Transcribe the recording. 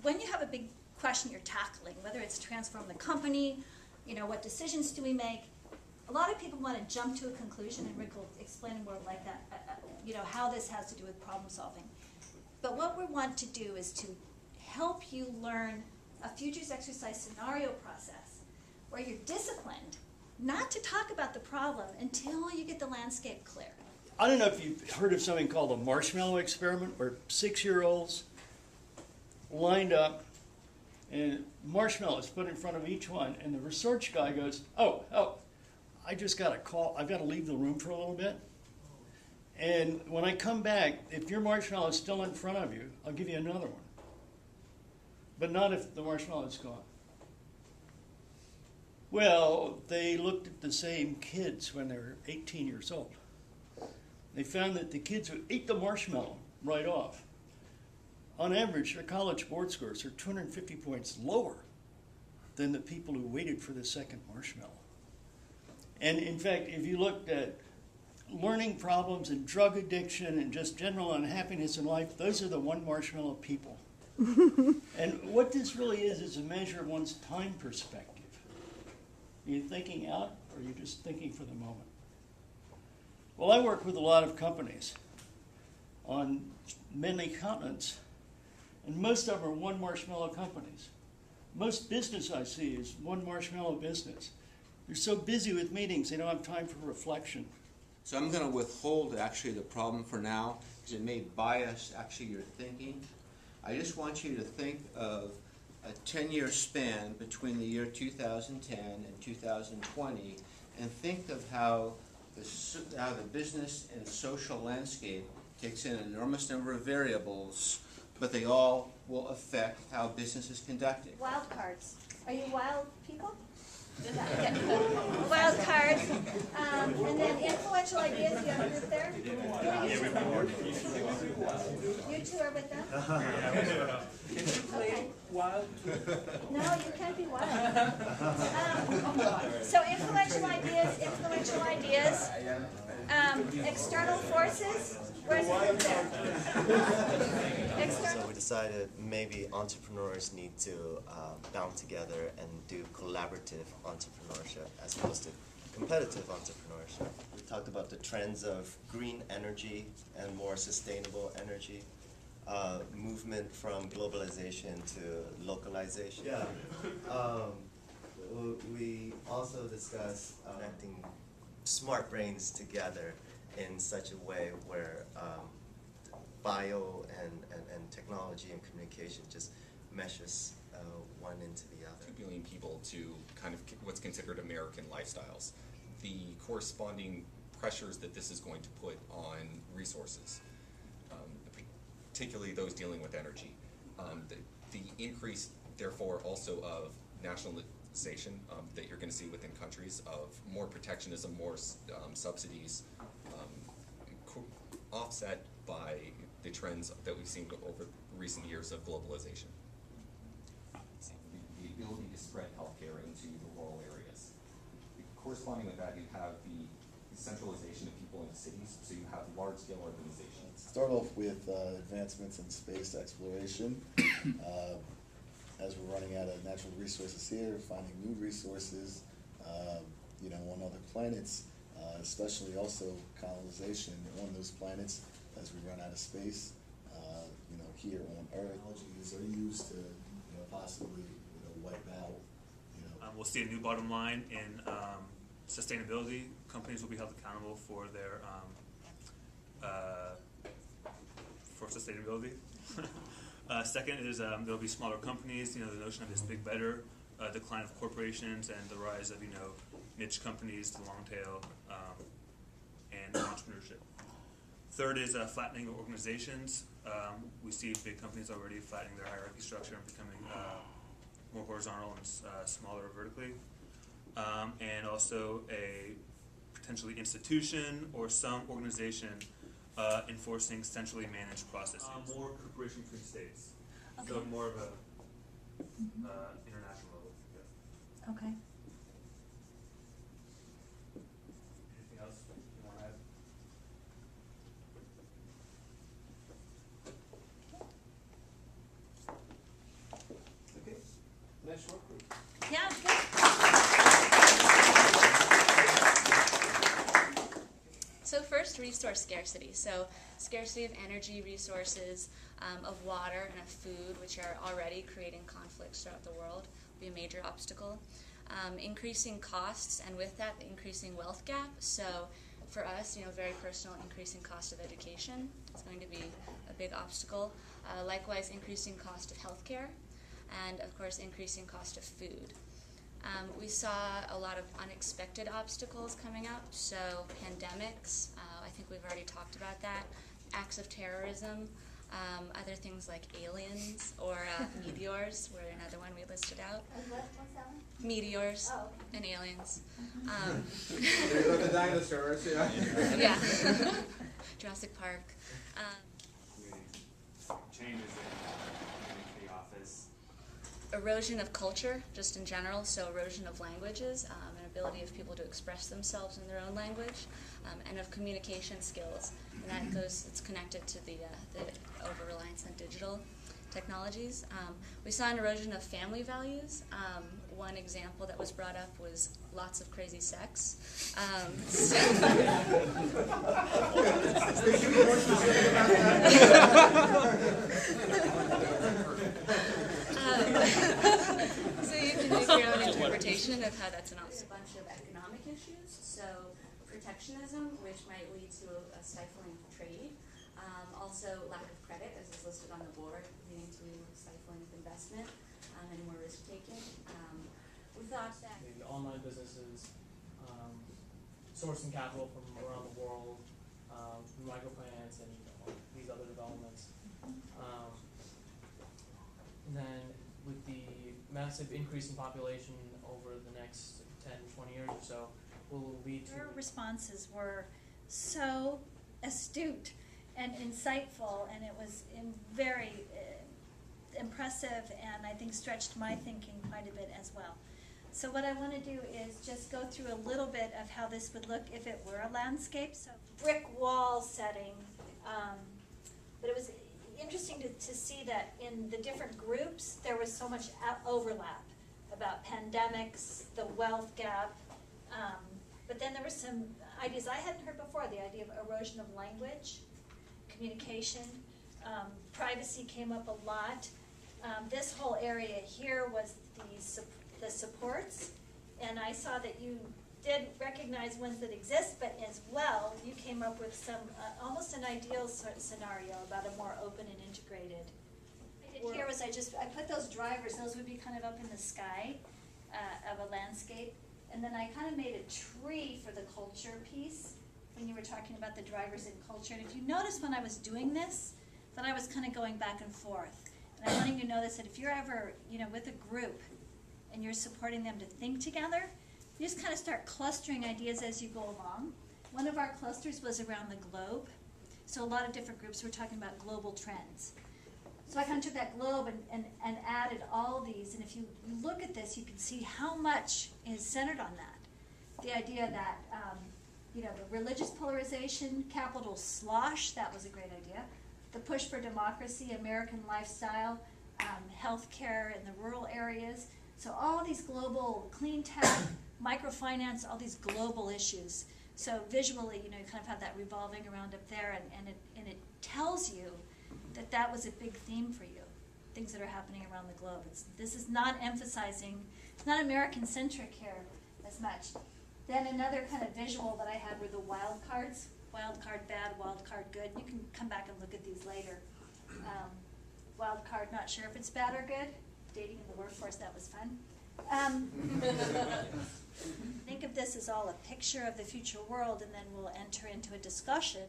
when you have a big question you're tackling, whether it's transform the company, you know, what decisions do we make, a lot of people want to jump to a conclusion, and Rick will explain more like that, you know, how this has to do with problem solving. But what we want to do is to help you learn a futures exercise scenario process where you're disciplined not to talk about the problem until you get the landscape clear. I don't know if you've heard of something called a marshmallow experiment, where 6-year-olds lined up and marshmallows put in front of each one, and the research guy goes, oh, I just got a call, I've got to leave the room for a little bit. And when I come back, if your marshmallow is still in front of you, I'll give you another one. But not if the marshmallow is gone. Well, they looked at the same kids when they were 18 years old. They found that the kids who ate the marshmallow right off, on average, their college board scores are 250 points lower than the people who waited for the second marshmallow. And in fact, if you looked at learning problems and drug addiction and just general unhappiness in life, those are the one marshmallow people. And what this really is a measure of one's time perspective. Are you thinking out, or are you just thinking for the moment? Well, I work with a lot of companies on many continents, and most of them are one marshmallow companies. Most business I see is one marshmallow business. They're so busy with meetings, they don't have time for reflection. So I'm going to withhold actually the problem for now, because it may bias actually your thinking. I just want you to think of a 10-year span between the year 2010 and 2020, and think of how the business and social landscape takes in an enormous number of variables, but they all will affect how business is conducted. Wild cards. Are you wild people? Wild cards. And then influential ideas. Do you have a group there? You two are with them? Okay. Wild? No, you can't be wild. So influential ideas, external forces. Where's the group there? External. So we decided maybe entrepreneurs need to bound together and do collaborative entrepreneurship as opposed to competitive entrepreneurship. We talked about the trends of green energy and more sustainable energy, movement from globalization to localization. Yeah. We also discussed connecting smart brains together in such a way where bio and technology and communication just meshes one into the other. 2 billion people to kind of what's considered American lifestyles. The corresponding pressures that this is going to put on resources, particularly those dealing with energy. The increase, therefore, also of nationalization that you're going to see within countries, of more protectionism, more subsidies, offset by the trends that we've seen over recent years of globalization. The ability to spread healthcare into the rural areas. Corresponding with that, you have the centralization of people in cities, so you have large-scale organizations. Start off with advancements in space exploration. As we're running out of natural resources here, finding new resources, you know, on other planets, especially also colonization on those planets as we run out of space, you know, here on Earth. Technologies are used to, you know, possibly, you know, wipe out, you know. We'll see a new bottom line in sustainability. Companies will be held accountable for their for sustainability. Second is there'll be smaller companies. You know, the notion of this big better, decline of corporations, and the rise of, you know, niche companies, the long tail, and entrepreneurship. Third is flattening of organizations. We see big companies already flattening their hierarchy structure and becoming more horizontal and smaller vertically. And also a potentially institution or some organization enforcing centrally managed processes. More cooperation between states. Okay. So more of a international level. Yeah. Okay. Anything else you want to add? nice short group. Yeah, good. So first, resource scarcity. So scarcity of energy resources, of water, and of food, which are already creating conflicts throughout the world, will be a major obstacle. Increasing costs, and with that, the increasing wealth gap. So for us, very personal, increasing cost of education is going to be a big obstacle. Likewise, increasing cost of healthcare, and of course, increasing cost of food. We saw a lot of unexpected obstacles coming up, so pandemics, I think we've already talked about that, acts of terrorism, other things like aliens or meteors were another one we listed out. What's that one? Meteors Oh, okay. and aliens. There go the dinosaurs, yeah. Yeah. Jurassic Park. Changes in the office. Erosion of culture, just in general, so erosion of languages, and ability of people to express themselves in their own language, and of communication skills. And that it's connected to the over-reliance on digital technologies. We saw an erosion of family values. One example that was brought up was lots of crazy sex. So you can make your own interpretation of how that's an obstacle. A bunch of economic issues, so protectionism, which might lead to a stifling of trade. Also lack of credit, as is listed on the board, leading to stifling of investment and more risk-taking. We thought that maybe online businesses, sourcing capital from around the world, microfinance and these other developments. And then with the massive increase in population over the next 10, 20 years or so, will lead to... Your responses were so astute and insightful, and it was very impressive, and I think stretched my thinking quite a bit as well. So what I want to do is just go through a little bit of how this would look if it were a landscape. So brick wall setting, but it was interesting to see that in the different groups there was so much overlap about pandemics, the wealth gap, but then there were some ideas I hadn't heard before, the idea of erosion of language, communication, privacy came up a lot. This whole area here was the supports, and I saw that you did recognize ones that exist, but as well, you came up with some, almost an ideal scenario about a more open and integrated. What I did here was I put those drivers, those would be kind of up in the sky of a landscape, and then I kind of made a tree for the culture piece when you were talking about the drivers in culture. And if you notice when I was doing this, that I was kind of going back and forth. And I want you to notice that if you're ever, with a group and you're supporting them to think together, you just kind of start clustering ideas as you go along. One of our clusters was around the globe. So a lot of different groups were talking about global trends. So I kind of took that globe and added all these. And if you look at this, you can see how much is centered on that. The idea that, the religious polarization, capital slosh, that was a great idea. The push for democracy, American lifestyle, healthcare in the rural areas. So all these global clean tech, microfinance, all these global issues. So visually, you kind of have that revolving around up there, and it tells you that was a big theme for you, things that are happening around the globe. This is not emphasizing, it's not American-centric here as much. Then another kind of visual that I had were the wild cards. Wild card bad, wild card good. You can come back and look at these later. Wild card, not sure if it's bad or good. Dating in the workforce, that was fun. Think of this as all a picture of the future world, and then we'll enter into a discussion.